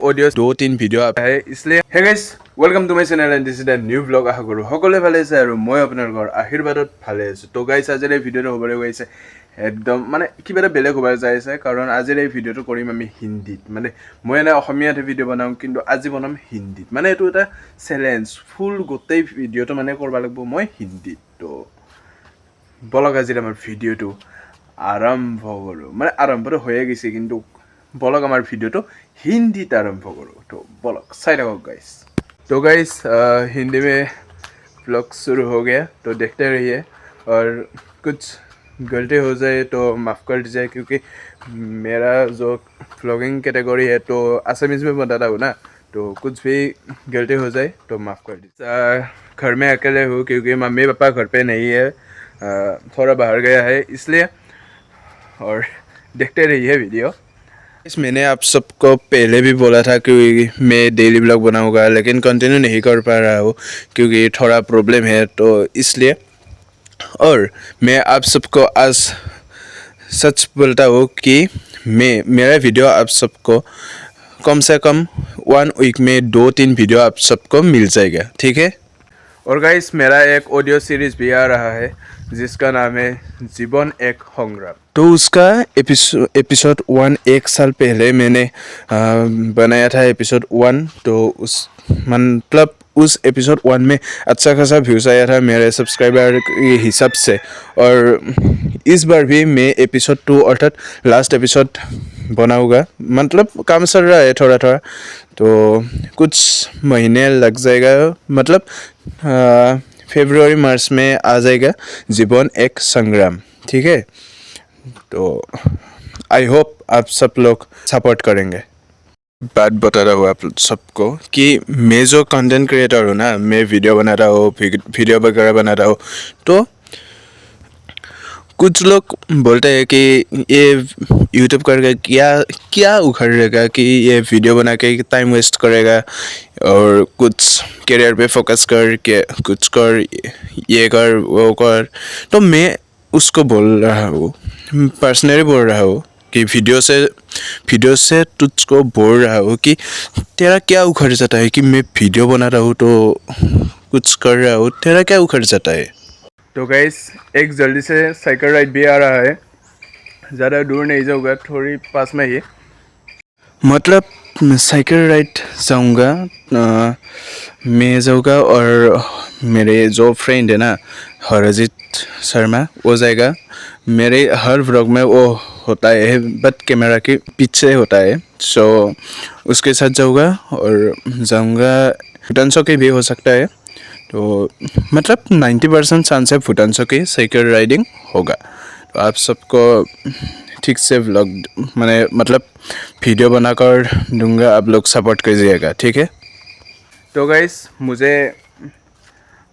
Audio 2-3 video' আহে इसलिए hey guys welcome to my channel and this is the new blog आशा करूँ সকলোৱে ভালে আছে আৰু মই আপোনালোকৰ আশীৰ্বাদত ভালে আছোঁ। তো গাইছ আজিৰ এই ভিডিঅ'টো হ'বলৈ গৈছে একদম মানে কিবা এটা বেলেগ হ'ব যাই আছে কাৰণ আজিৰ এই ভিডিঅ'টো কৰিম আমি হিন্দীত। মানে মই এনে অসমীয়াত ভিডিঅ' বনাওঁ কিন্তু আজি বনাম হিন্দীত। মানে এইটো এটা চেলেঞ্জ ফুল গোটেই ভিডিঅ'টো মানে কৰিব লাগিব মই হিন্দীত। তো বলক আজিৰ আমাৰ ভিডিঅ'টো আৰম্ভ কৰোঁ। মানে আৰম্ভটো হৈয়ে গৈছে কিন্তু বলক আমাৰ ভিডিঅ'টো हिंदीत आरंभ करो। तो बोलो साइड आओ गाइस। तो गाइस हिंदी में व्लॉग शुरू हो गया तो देखते रहिए और कुछ गलती हो जाए तो माफ़ कर दीजिए क्योंकि मेरा जो व्लॉगिंग कैटेगरी है तो असमीज़ में बताता हूँ ना, तो कुछ भी गलती हो जाए तो माफ़ कर दीजिए। घर में अकेले हूँ क्योंकि मम्मी पापा घर पे नहीं है, थोड़ा बाहर गया है इसलिए। और देखते रहिए वीडियो। मैंने आप सबको पहले भी बोला था कि मैं डेली ब्लॉग बनाऊंगा लेकिन कंटिन्यू नहीं कर पा रहा हूँ क्योंकि थोड़ा प्रॉब्लम है तो इसलिए। और मैं आप सबको आज सच बोलता हूँ कि मेरा वीडियो आप सबको कम से कम 1 वीक में 2-3 वीडियो आप सबको मिल जाएगा, ठीक है। और गाइस मेरा एक ऑडियो सीरीज़ भी आ रहा है जिसका नाम है जीवन एक संग्राम। तो उसका एपिसोड 1 1 साल पहले मैंने बनाया था एपिसोड 1। तो उस मतलब उस एपिसोड 1 में अच्छा खासा व्यूज़ आया था मेरे सब्सक्राइबर के हिसाब से। और इस बार भी मैं एपिसोड 2 अर्थात लास्ट एपिसोड बनाऊँगा। मतलब काम चल रहा है थोड़ा थोड़ा, तो कुछ महीने लग जाएगा। मतलब फरवरी मार्च में आ जाएगा जीवन एक संग्राम, ठीक है। तो आई होप आप सब लोग सपोर्ट करेंगे। बात बता रहा हूँ आप सबको कि मैं जो कंटेंट क्रिएटर हूँ ना, मैं वीडियो बनाता हूँ, वीडियो वगैरह बनाता हूँ। तो कुछ लोग बोलते हैं कि ये यूट्यूब करके क्या क्या उखड़ेगा, कि ये वीडियो बना के टाइम वेस्ट करेगा और कुछ करियर पे फोकस कर के कुछ कर, ये कर वो कर। तो मैं उसको बोल रहा हूँ, पर्सनली बोल रहा हूँ कि वीडियो से तुझको बोल रहा हूँ कि तेरा क्या उखड़ जाता है कि मैं वीडियो बना रहा हूँ तो कुछ कर रहा हूँ, तेरा क्या उखड़ जाता है। तो गाइस एक जल्दी से साइकिल राइड भी आ रहा है, ज़्यादा दूर नहीं जाऊँगा, थोड़ी पास में ही। मतलब साइकिल राइड जाऊँगा, मैं जाऊँगा और मेरे जो फ्रेंड है ना हरजीत शर्मा, वो जाएगा। मेरे हर व्लॉग में वो होता है बट कैमरा के पीछे होता है, सो उसके साथ जाऊँगा। और जाऊँगा भूटान चौकी भी हो सकता है, तो मतलब 90% चांस है भूटान चौकी साइकिल राइडिंग होगा। तो आप सबको ठीक से व्लॉग मैंने मतलब वीडियो बनाकर दूंगा, आप लोग सपोर्ट कीजिएगा, ठीक है। तो गाइस मुझे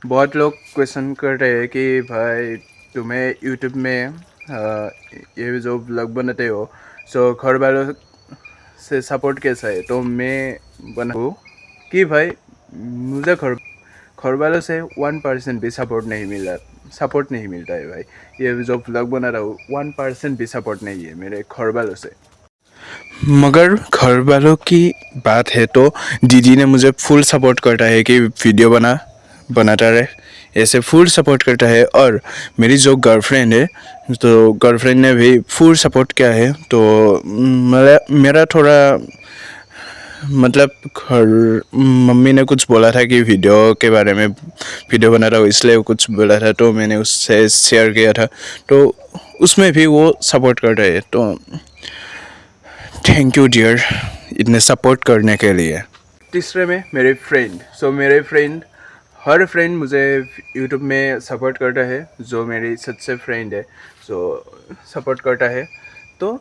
बहुत लोग क्वेश्चन कर रहे हैं कि भाई तुम्हें यूट्यूब में ये जो व्लॉग बनाते हो सो घर वालों से सपोर्ट कैसा है। तो मैं बनाऊँ कि भाई मुझे घर वालों से 1% भी सपोर्ट नहीं मिलता है भाई। ये जो व्लॉग बना रहा हूँ 1% भी सपोर्ट नहीं है मेरे घर वालों से। मगर घर वालों की बात है तो दीदी ने मुझे फुल सपोर्ट करता है कि वीडियो बनाता रहे, ऐसे फुल सपोर्ट करता है। और मेरी जो गर्लफ्रेंड है तो गर्लफ्रेंड ने भी फुल सपोर्ट किया है। तो मेरा थोड़ा मतलब घर मम्मी ने कुछ बोला था कि वीडियो के बारे में, वीडियो बना रहा हूँ इसलिए कुछ बोला था, तो मैंने उससे शेयर किया था, तो उसमें भी वो सपोर्ट कर रहे हैं। तो थैंक यू डियर इतने सपोर्ट करने के लिए। तीसरे में मेरे फ्रेंड, मेरे फ्रेंड हर फ्रेंड मुझे यूट्यूब में सपोर्ट करता है, जो मेरी सच्चे फ्रेंड है सपोर्ट करता है। तो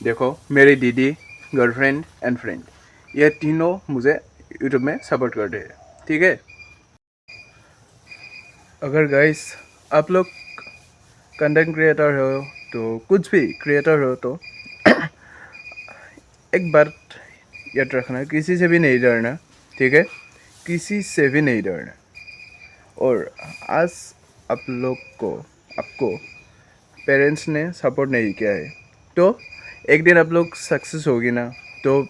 देखो मेरी दीदी, गर्लफ्रेंड एंड फ्रेंड, ये तीनों मुझे यूट्यूब में सपोर्ट करते हैं, ठीक है। अगर गाइस आप लोग कंटेंट क्रिएटर हो तो कुछ भी क्रिएटर हो तो एक बात याद रखना, किसी से भी नहीं डरना, ठीक है, किसी से भी नहीं डरना। और आज आपको पेरेंट्स ने सपोर्ट नहीं किया है तो एक दिन आप लोग सक्सेस होगी ना, तो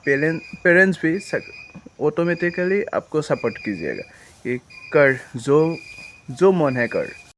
पेरेंट्स भी ऑटोमेटिकली आपको सपोर्ट कीजिएगा कि कर जो मन है कर।